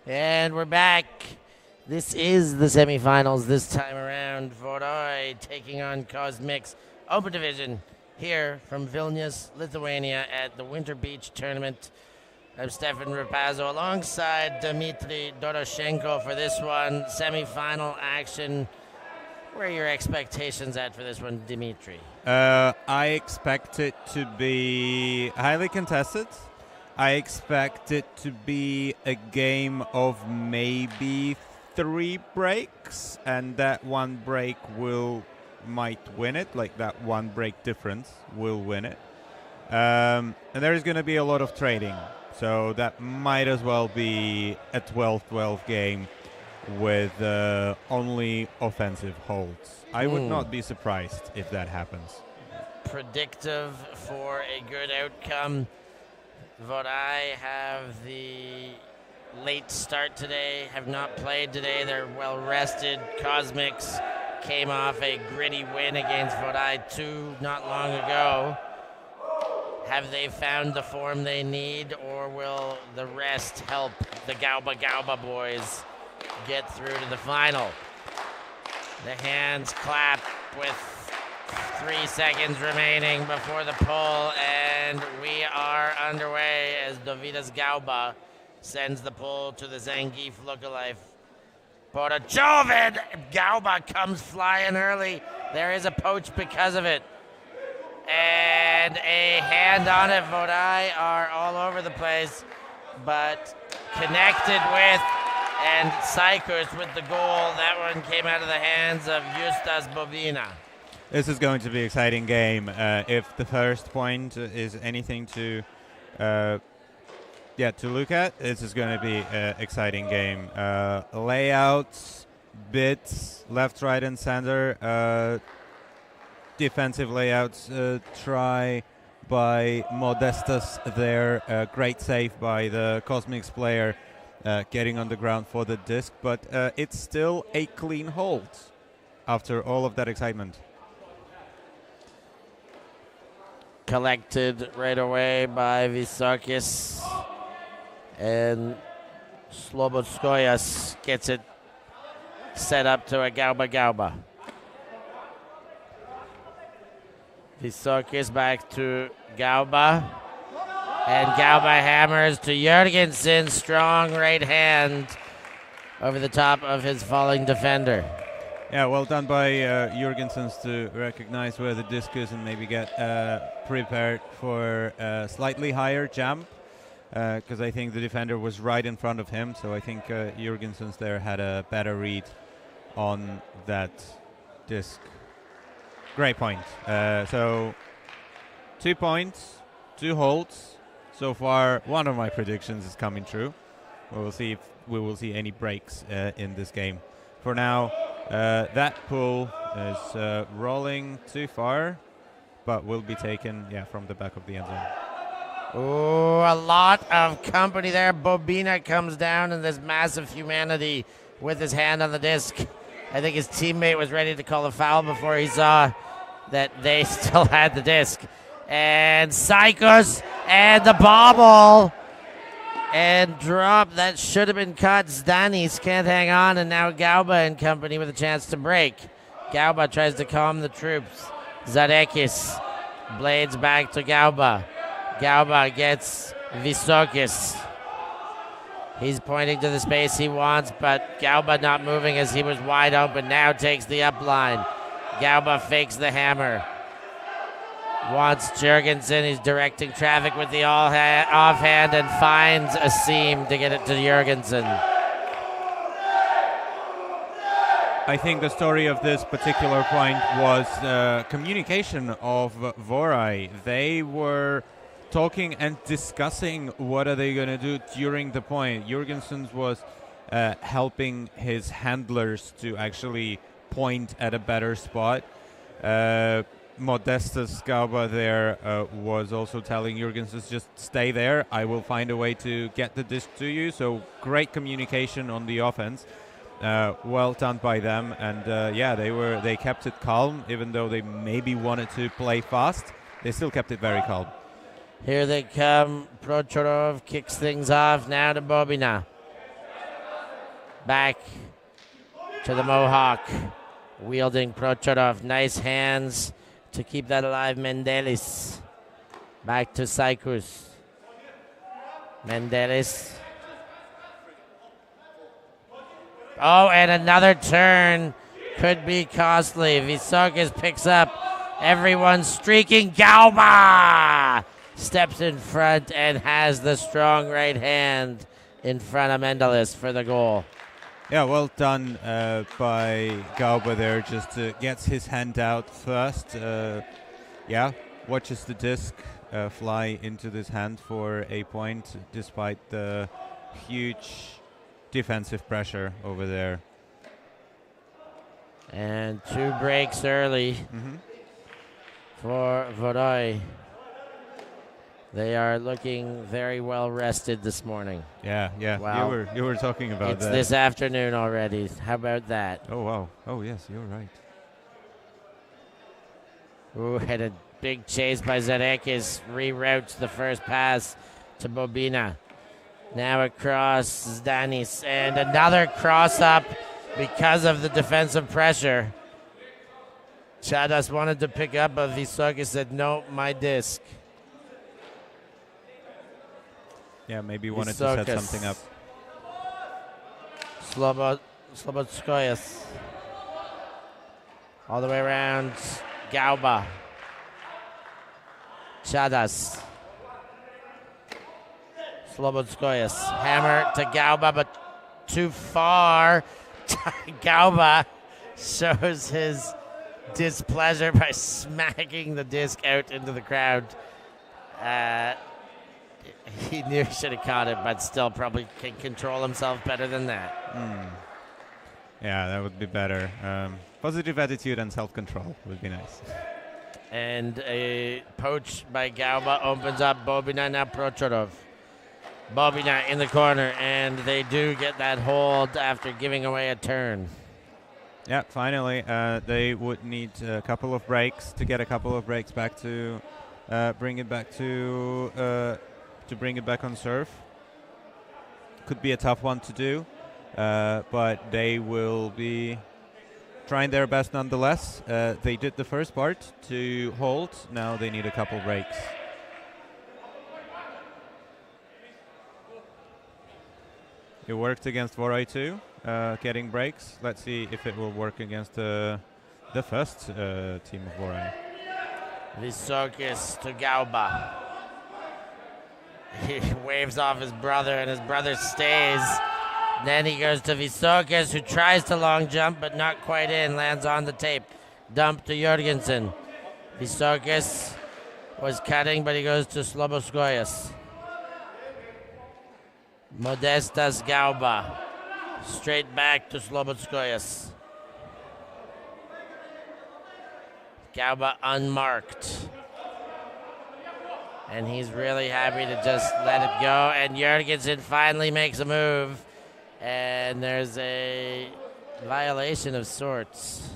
And we're back. This is the semifinals this time around. Vorai taking on KossMix Open Division here from Vilnius, Lithuania at the Winter Beach Tournament. I'm Stefan Rapazzo alongside Dmitry Doroshenko for this one. Semifinal action. Where are your expectations at for this one, Dmitry? I expect it to be highly contested. I expect it to be a game of maybe 3 breaks, and that one break might win it. Like that one break difference will win it. And there is going to be a lot of trading, so that might as well be a 12-12 game with only offensive holds. I would not be surprised if that happens. Predictive for a good outcome. Vorai have the late start today, have not played today. They're well rested. KossMix came off a gritty win against Vorai 2 not long ago. Have they found the form they need, or will the rest help the Gauba boys get through to the final? The hands clap with 3 seconds remaining before the pull, and we are underway as Dovydas Gauba sends the pull to the Zangief lookalike. Potachovid! Gauba comes flying early. There is a poach because of it. And a hand on it. Vorai are all over the place, but connected with, and Sykers with the goal. That one came out of the hands of Justas Bobina. This is going to be an exciting game. If the first point is anything to look at, this is going to be an exciting game. Layouts, bits, left, right, and center. Defensive layouts, try by Modestas there. Great save by the KossMix player getting on the ground for the disc, but it's still a clean hold after all of that excitement. Collected right away by Visokis, and Slobodskoyas gets it set up to a Gauba. Visokis back to Gauba, and Gauba hammers to Jørgensen. Strong right hand over the top of his falling defender. Yeah, well done by Jørgensen to recognize where the disc is and maybe get prepared for a slightly higher jump, because I think the defender was right in front of him, so I think Jørgensen there had a better read on that disc. Great point. So 2 points, 2 holds. So far, one of my predictions is coming true. We will see if we will see any breaks in this game. For now, that pull is rolling too far, but will be taken from the back of the end zone. Oh, a lot of company there. Bobina comes down in this massive humanity with his hand on the disc. I think his teammate was ready to call a foul before he saw that they still had the disc. And Sykos and the bobble. And drop. That should have been caught. Zdanis can't hang on, and now Gauba and company with a chance to break. Gauba tries to calm the troops. Zarekis blades back to Gauba. Gauba gets Visokis. He's pointing to the space he wants, but Gauba not moving as he was wide open. Now takes the up line. Gauba fakes the hammer. Wants Jørgensen. He's directing traffic with the offhand and finds a seam to get it to Jørgensen. I think the story of this particular point was communication of Vorai. They were talking and discussing what are they going to do during the point. Jørgensen was helping his handlers to actually point at a better spot. Modestas Gauba there was also telling Jørgensen, just stay there. I will find a way to get the disc to you. So great communication on the offense. Well done by them. And they kept it calm, even though they maybe wanted to play fast. They still kept it very calm. Here they come. Prochorov kicks things off now to Bobina. Back to the Mohawk. Wielding Prochorov. Nice hands to keep that alive. Mendelis. Back to Saikus. Mendelis. Oh, and another turn could be costly. Visokis picks up. Everyone's streaking. Galba steps in front and has the strong right hand in front of Mendelis for the goal. Yeah, well done by Galba there. Just gets his hand out first. Watches the disc fly into this hand for a point despite the huge defensive pressure over there. And 2 breaks early for Vorai. They are looking very well rested this morning. Yeah. Wow. You were talking about that. It's this afternoon already. How about that? Oh, wow. Oh, yes, you're right. Ooh, had a big chase by Zarekis. Reroutes the first pass to Bobina. Now across Zdanis. And another cross up because of the defensive pressure. Chadas wanted to pick up, but Visokis said, no, my disc. Yeah, maybe wanted to set something up. Slobodskoyas. All the way around. Galba. Chadas. Slobodskoyas. Hammer to Galba, but too far. Galba shows his displeasure by smacking the disc out into the crowd. He knew he should have caught it, but still probably can control himself better than that. Yeah, that would be better. Positive attitude and self-control would be nice. And a poach by Galba opens up Bobina, now Prochorov. Bobina in the corner, and they do get that hold after giving away a turn. Yeah, finally, they would need a couple of breaks to get a couple of breaks back to bring it back to bring it back on serve. Could be a tough one to do, but they will be trying their best nonetheless. They did the first part to hold. Now they need a couple breaks. It worked against Vorai too, getting breaks. Let's see if it will work against the first team of Vorai. Visokis to Galba. He waves off his brother, and his brother stays. Then he goes to Visokis, who tries to long jump, but not quite in. Lands on the tape. Dump to Jorgensen. Visokis was cutting, but he goes to Slobodskoyas. Modestas Galba. Straight back to Slobodskoyas. Galba unmarked. And he's really happy to just let it go. And Jorgensen finally makes a move. And there's a violation of sorts.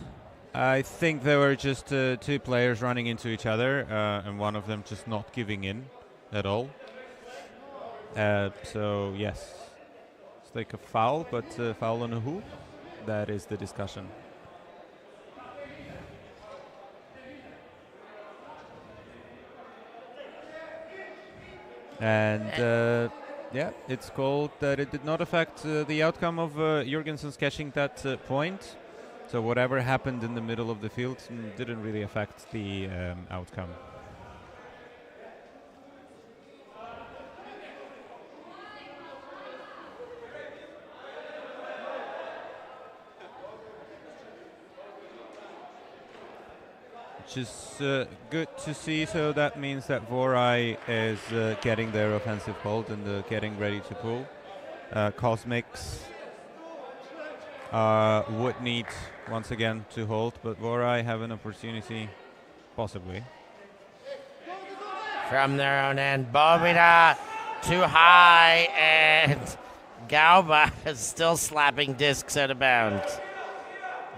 I think there were just 2 players running into each other, and one of them just not giving in at all. So, yes. It's like a foul, but foul on who? That is the discussion. And it's called that it did not affect the outcome of Jorgensen's catching that point. So whatever happened in the middle of the field didn't really affect the outcome. Which is good to see, so that means that Vorai is getting their offensive hold and getting ready to pull. KossMix would need, once again, to hold, but Vorai have an opportunity, possibly. From their own end, Bobina too high, and Galba is still slapping discs out of bounds.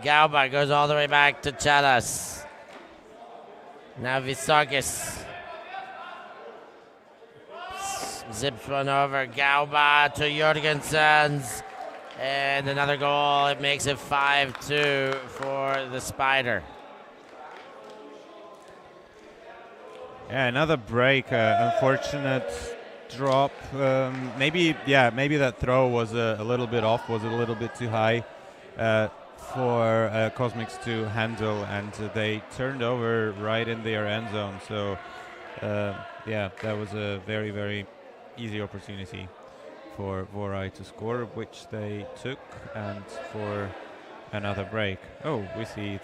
Galba goes all the way back to Chadas. Now Visokis zips one over. Galba to Jorgensen's. And another goal. It makes it 5-2 for the Spider. Yeah, another break. Unfortunate drop. Maybe that throw was a little bit off, was a little bit too high for KossMix to handle, and they turned over right in their end zone. So, that was a very, very easy opportunity for Vorai to score, which they took, and for another break. Oh, we see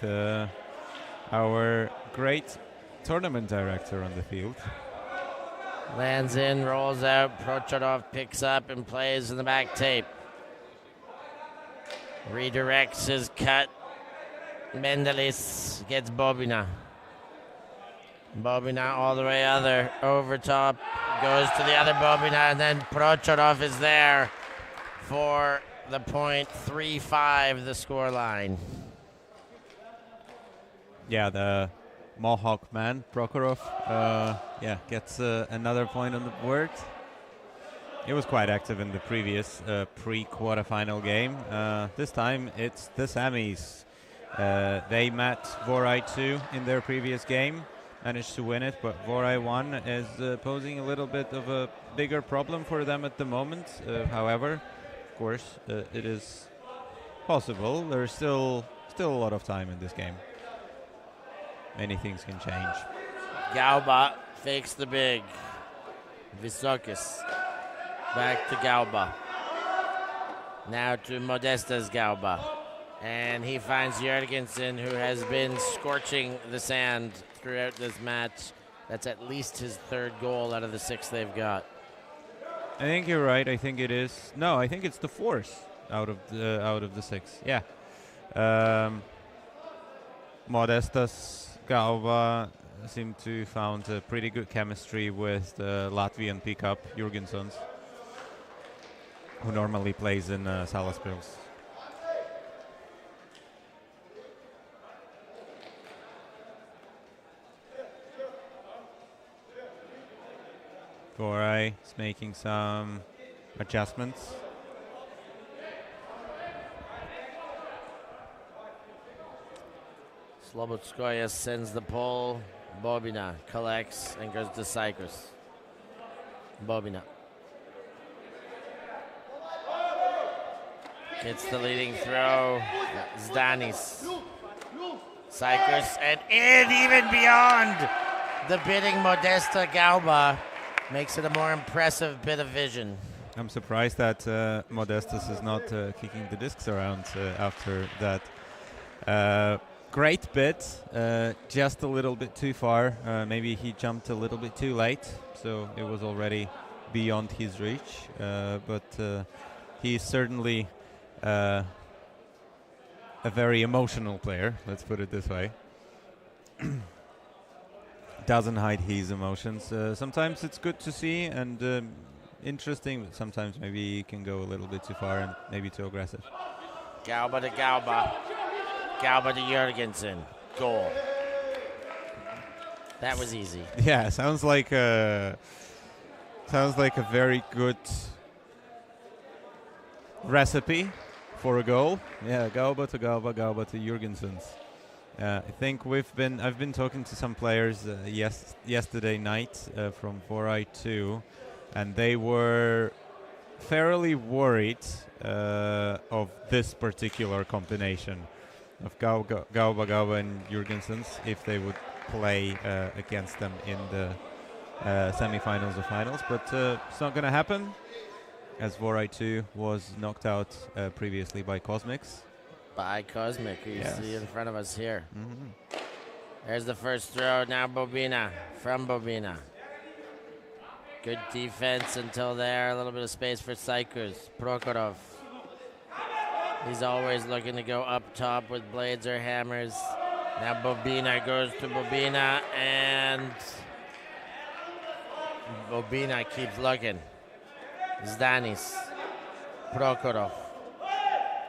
our great tournament director on the field. Lands in, rolls out, Prochorov picks up and plays in the back tape. Redirects his cut. Mendelis gets Bobina. Bobina all the way over top. Goes to the other Bobina, and then Prochorov is there for the point. 3-5 the score line. Yeah, the Mohawk man, Prokhorov, gets another point on the board. He was quite active in the previous pre-quarterfinal game. This time it's the semis. They met Vorai 2 in their previous game, managed to win it, but Vorai 1 is posing a little bit of a bigger problem for them at the moment. However, of course, it is possible. There's still a lot of time in this game. Many things can change. Gauba fakes the big. Visokis. Back to Gauba. Now to Modestas Gauba. And he finds Jørgensen, who has been scorching the sand throughout this match. That's at least his third goal out of the 6 they've got. I think you're right. I think it is. No, I think it's the fourth out of the 6. Yeah. Modestas Gauba seem to found a pretty good chemistry with the Latvian pickup Jørgensen, who normally plays in Salaspils. Vorai is making some adjustments. Slobodskoya sends the pull. Bobina collects and goes to Cyprus. Bobina. Gets the leading throw. Zdanis. Cyprus and in even beyond the bidding Modesta Gauba. Makes it a more impressive bit of vision. I'm surprised that Modestas is not kicking the discs around after that. Great bit, just a little bit too far. Maybe he jumped a little bit too late, so it was already beyond his reach. But he's certainly a very emotional player, let's put it this way. Doesn't hide his emotions. Sometimes it's good to see and interesting, but sometimes maybe he can go a little bit too far and maybe too aggressive. Gauba to Gauba. Gauba to Jørgensen. Goal. That was easy. Yeah, sounds like a very good recipe for a goal. Yeah, Gauba to Gauba, Gauba to Jørgensen. I think I've been talking to some players yesterday night from Vorai 2, and they were fairly worried of this particular combination of Gauba and Jørgensen if they would play against them in the semi-finals or finals, but it's not going to happen, as Vorai 2 was knocked out previously by KossMix. By KossMix, who you see in front of us here. Mm-hmm. There's the first throw. Now Bobina from Bobina. Good defense until there. A little bit of space for Cyprus. Prokhorov. He's always looking to go up top with blades or hammers. Now Bobina goes to Bobina, and Bobina keeps looking. Zdanis. Prokhorov.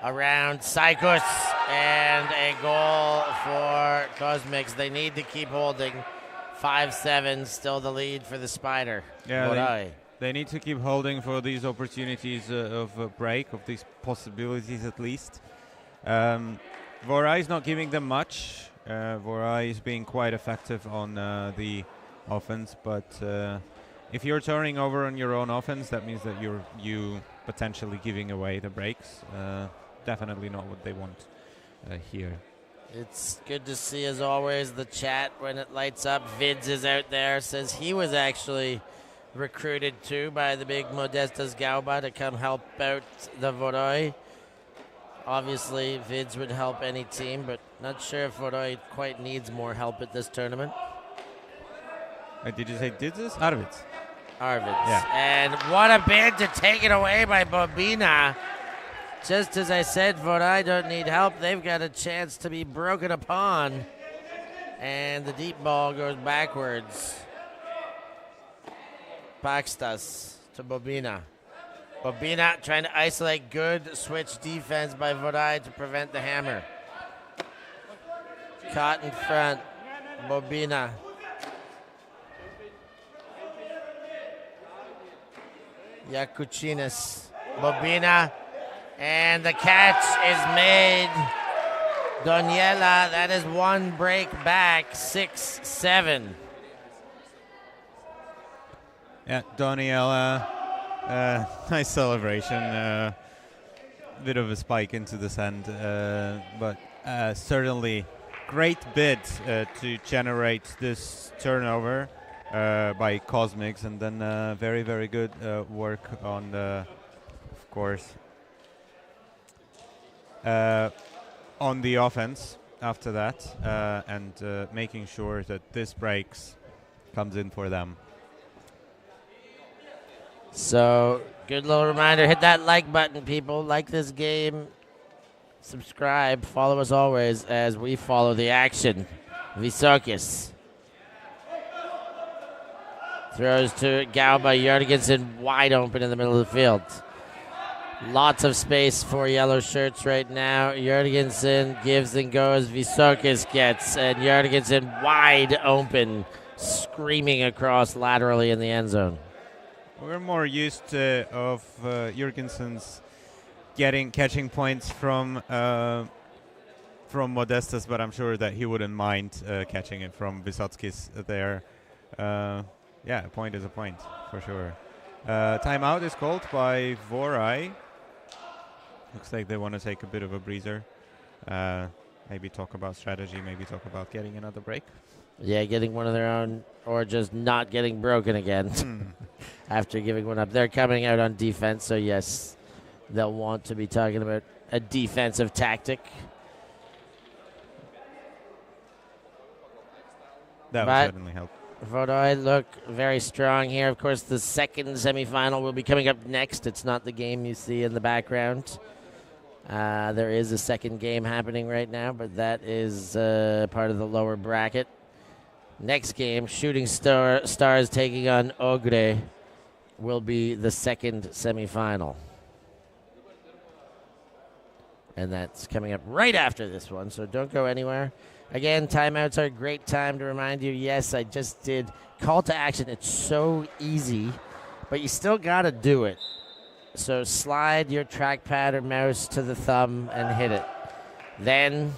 Around Cyprus, and a goal for KossMix. They need to keep holding. 5-7, still the lead for the Spider. Yeah, They need to keep holding for these opportunities of a break, of these possibilities at least. Vorai is not giving them much. Vorai is being quite effective on the offense, but if you're turning over on your own offense, that means that you potentially giving away the breaks. Definitely not what they want here. It's good to see, as always, the chat when it lights up. Vids is out there, says he was actually recruited too by the big Modestas Gauba to come help out the Vorai. Obviously, Vids would help any team, but not sure if Vorai quite needs more help at this tournament. Did you say Didzis? Arvids. Arvids. Yeah. And what a bid to take it away by Bobina. Just as I said, Vorai don't need help. They've got a chance to be broken upon. And the deep ball goes backwards. Paxtas to Bobina. Bobina trying to isolate. Good switch defense by Vorai to prevent the hammer. Caught in front. Bobina. Yakuchinas. Bobina. And the catch is made. Doniela, that is one break back, 6-7. Yeah, Doniela, nice celebration. Bit of a spike into the sand, but certainly great bid to generate this turnover by KossMix, and then very, very good work on the, of course, on the offense after that, and making sure that this breaks comes in for them. So, good little reminder, hit that like button, people. Like this game, subscribe, follow us always as we follow the action. Visokis throws to Gauba. Jorgensen wide open in the middle of the field. Lots of space for yellow shirts right now. Jorgensen gives and goes. Visokis gets, and Jorgensen wide open, screaming across laterally in the end zone. We're more used of Jorgensen's catching points from Modestas, but I'm sure that he wouldn't mind catching it from Visokis there. Yeah, a point is a point for sure. Timeout is called by Vorai. Looks like they want to take a bit of a breather. Maybe talk about strategy, maybe talk about getting another break. Yeah, getting one of their own, or just not getting broken again after giving one up. They're coming out on defense, so yes, they'll want to be talking about a defensive tactic. That would certainly help. Vorai look very strong here. Of course, the second semifinal will be coming up next. It's not the game you see in the background. There is a second game happening right now, but that is part of the lower bracket. Next game, Shooting Stars taking on Ogre, will be the second semifinal. And that's coming up right after this one, so don't go anywhere. Again, timeouts are a great time to remind you, yes, I just did call to action. It's so easy, but you still got to do it. So slide your trackpad or mouse to the thumb and hit it. Then,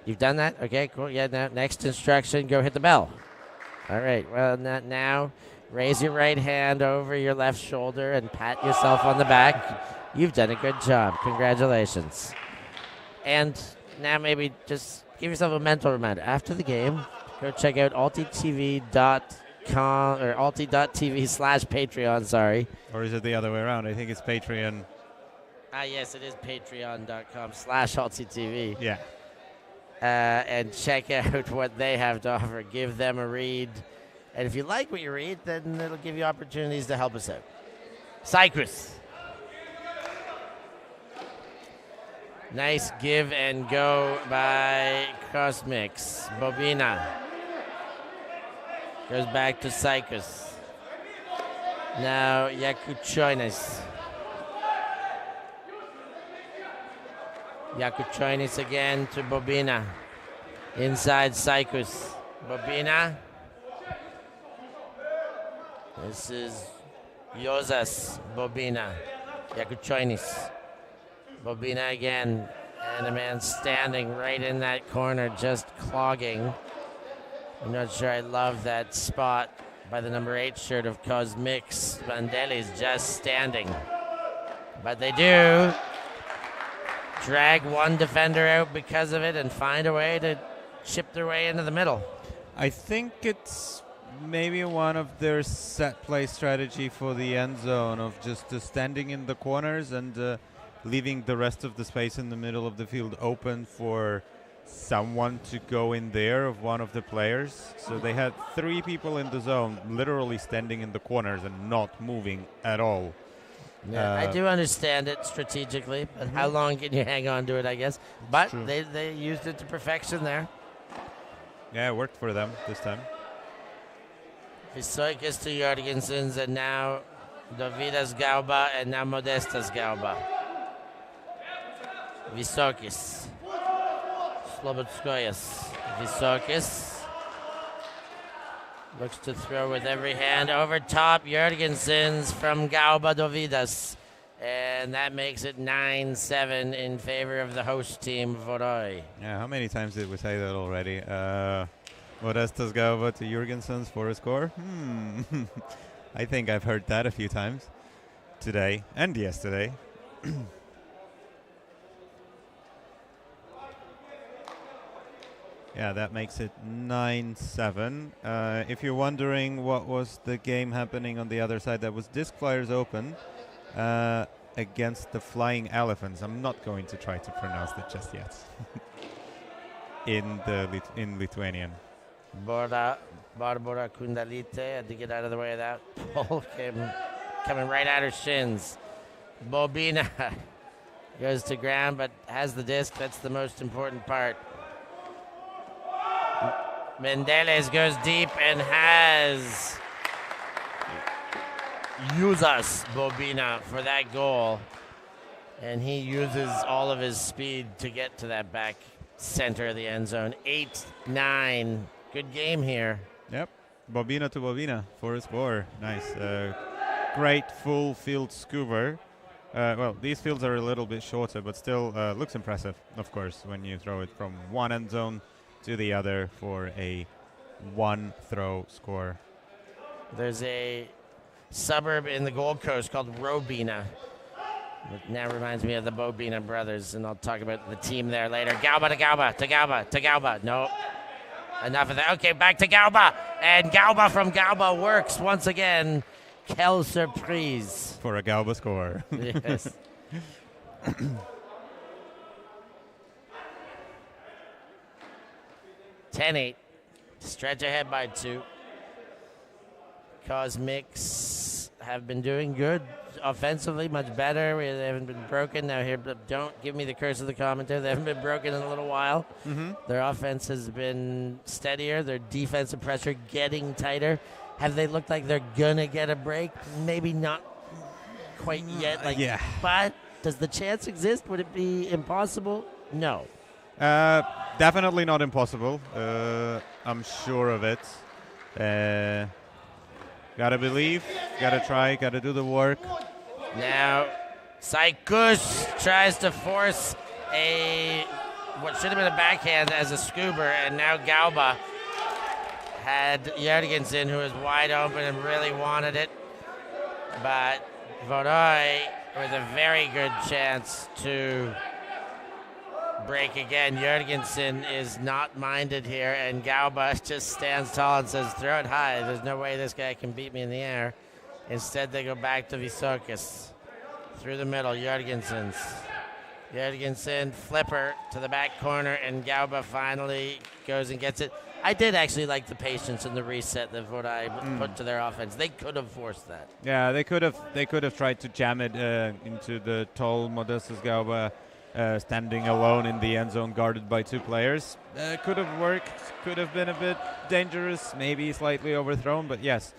you've done that? Okay, cool. Yeah, now next instruction, go hit the bell. All right, well, now raise your right hand over your left shoulder and pat yourself on the back. You've done a good job. Congratulations. And now maybe just give yourself a mental reminder. After the game, go check out ULTI.TV.com or ULTI.TV/Patreon, sorry. Or is it the other way around? I think it's Patreon. Yes, it is patreon.com/ULTI.TV. Yeah. And check out what they have to offer. Give them a read. And if you like what you read, then it'll give you opportunities to help us out. Cyprus. Nice give and go by KossMix. Bobina goes back to Cycus. Now Yakuchonis. Yakuchonis again to Bobina. Inside Cycus. Bobina. This is Josas, Bobina, Yakuchoinis. Bobina again, and a man standing right in that corner, just clogging. I'm not sure I love that spot by the number 8 shirt of KossMix. Bandeli's just standing. But they do drag one defender out because of it and find a way to chip their way into the middle. I think it's maybe one of their set play strategy for the end zone of just standing in the corners and leaving the rest of the space in the middle of the field open for someone to go in there of one of the players. So they had 3 people in the zone literally standing in the corners and not moving at all. Yeah, I do understand it strategically, but how long can you hang on to it, I guess? But they used it to perfection there. Yeah, it worked for them this time. Visoikis to Jorgensens, and now Dovydas Gauba, and now Modestas Gauba. Visokis. Slobodskoyas. Visokis. Looks to throw with every hand over top. Jorgensens from Gauba Dovydas. And that makes it 9-7 in favor of the host team, Vorai. Yeah, how many times did we say that already? Modestas Gauba to Jorgensens for a score? I think I've heard that a few times today and yesterday. Yeah, that makes it 9-7. If you're wondering what was the game happening on the other side, that was Disc Flyers Open against the Flying Elephants. I'm not going to try to pronounce that just yet. in Lithuanian. Barbara Kundalite had to get out of the way of that. Ball coming right at her shins. Bobina goes to ground but has the disc. That's the most important part. Mendeles goes deep and has Usas Bobina for that goal. And he uses all of his speed to get to that back center of the end zone. 8-9. Good game here. Yep. Bobina to Bobina for a score. Nice. Great full field scuba. Well, these fields are a little bit shorter, but still looks impressive, of course, when you throw it from one end zone to the other for a one throw score. There's a suburb in the Gold Coast called Robina. It now reminds me of the Bobina brothers, and I'll talk about the team there later. Gauba to Gauba to Gauba to Gauba. No, enough of that. Okay, back to Gauba, and Gauba from Gauba works once again. Quelle surprise. For a Gauba score. Yes. 10-8. Stretch ahead by 2. KossMix have been doing good offensively, much better. They haven't been broken. Now here, don't give me the curse of the commentator. They haven't been broken in a little while. Their offense has been steadier. Their defensive pressure getting tighter. Have they looked like they're gonna get a break? Maybe not quite yet. Yeah. But does the chance exist? Would it be impossible? No. Definitely not impossible. I'm sure of it. Gotta believe, gotta try, gotta do the work. Now, Saikus tries to force what should have been a backhand as a scuba, and now Gauba had Jorgensen, who was wide open and really wanted it. But Vorai with a very good chance to break again. Jorgensen is not minded here, and Gauba just stands tall and says, throw it high. There's no way this guy can beat me in the air. Instead, they go back to Visokis. Through the middle, Jorgensen, flipper to the back corner, and Gauba finally goes and gets it. I did actually like the patience and the reset that Vorai put to their offense. They could have forced that. Yeah, they could have tried to jam it into the tall Modestas Gauba, standing alone in the end zone, guarded by 2 players. Could have worked. Could have been a bit dangerous, maybe slightly overthrown. But yes,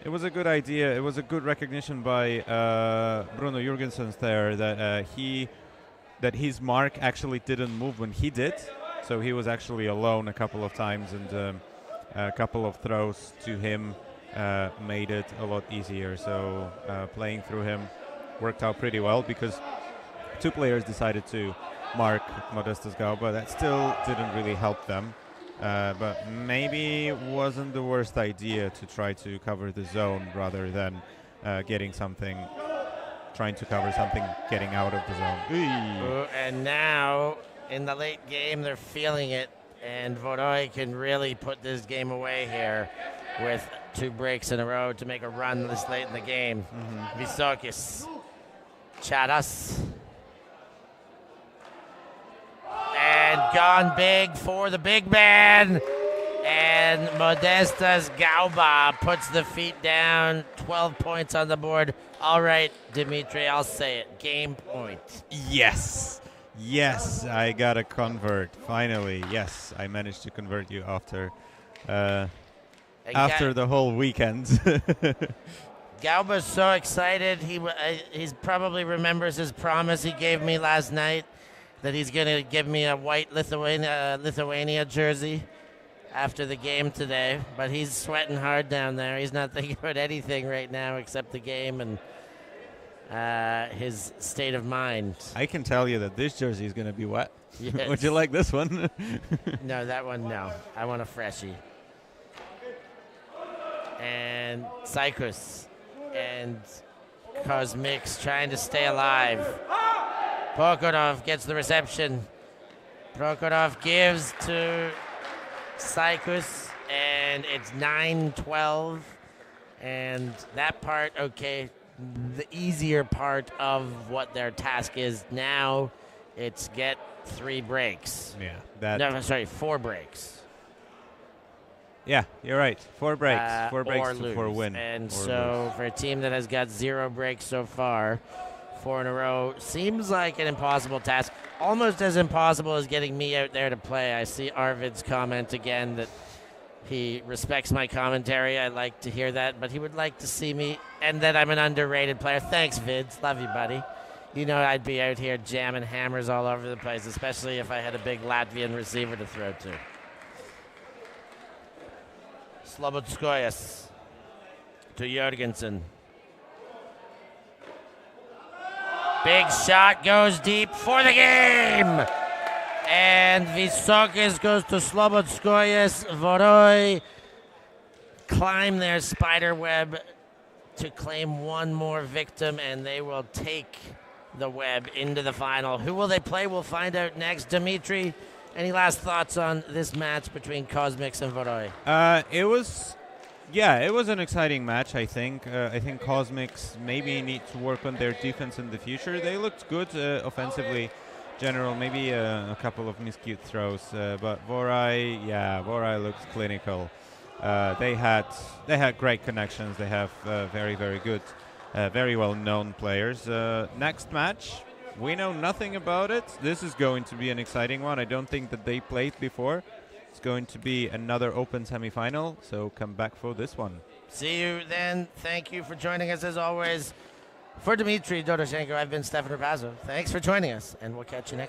it was a good idea. It was a good recognition by Bruno Jorgensen there that his mark actually didn't move when he did. So he was actually alone a couple of times, and a couple of throws to him made it a lot easier. So playing through him worked out pretty well because 2 players decided to mark Modestas Gauba. That still didn't really help them. But maybe it wasn't the worst idea to try to cover the zone rather than trying to cover something getting out of the zone. And now, in the late game, they're feeling it, and Vorai can really put this game away here with 2 breaks in a row to make a run this late in the game. Vysokis, Charas, and gone big for the big man. And Modestas Gauba puts the feet down, 12 points on the board. All right, Dimitri, I'll say it. Game point. Yes. Yes, I got a convert. Finally, yes, I managed to convert you after the whole weekend. Gauba's so excited. He probably remembers his promise he gave me last night that he's going to give me a white Lithuania jersey after the game today, but he's sweating hard down there. He's not thinking about anything right now except the game and his state of mind. I can tell you that this jersey is going to be wet. Yes. Would you like this one? No, that one, no. I want a freshie. And Sykus and KossMix trying to stay alive. Prokhorov gets the reception. Prokhorov gives to Sykus, and it's 9-12. And that part, okay, the easier part of what their task is now, it's get 3 breaks. Yeah. 4 breaks. Yeah, you're right. 4 breaks. 4 breaks or lose. For a win. And so for a team that has got 0 breaks so far, 4 in a row, seems like an impossible task. Almost as impossible as getting me out there to play. I see Arvid's comment again that he respects my commentary. I like to hear that, but he would like to see me, and that I'm an underrated player. Thanks, Vids. Love you, buddy. You know I'd be out here jamming hammers all over the place, especially if I had a big Latvian receiver to throw to. Slobodskoyas to Jorgensen. Big shot goes deep for the game. And Vysokis goes to Slobodskoyas. Vorai climb their spider web to claim one more victim, and they will take the web into the final. Who will they play? We'll find out next. Dimitri, any last thoughts on this match between KossMix and Vorai? It was an exciting match, I think. I think KossMix maybe need to work on their defense in the future. They looked good offensively, general, maybe a couple of miscued throws. But Vorai looks clinical. They had great connections. They have very, very good, very well-known players. Next match, we know nothing about it. This is going to be an exciting one. I don't think that they played before. It's going to be another open semifinal, so come back for this one. See you then. Thank you for joining us as always. For Dimitri Doroshenko, I've been Stefan Rapazzo. Thanks for joining us, and we'll catch you next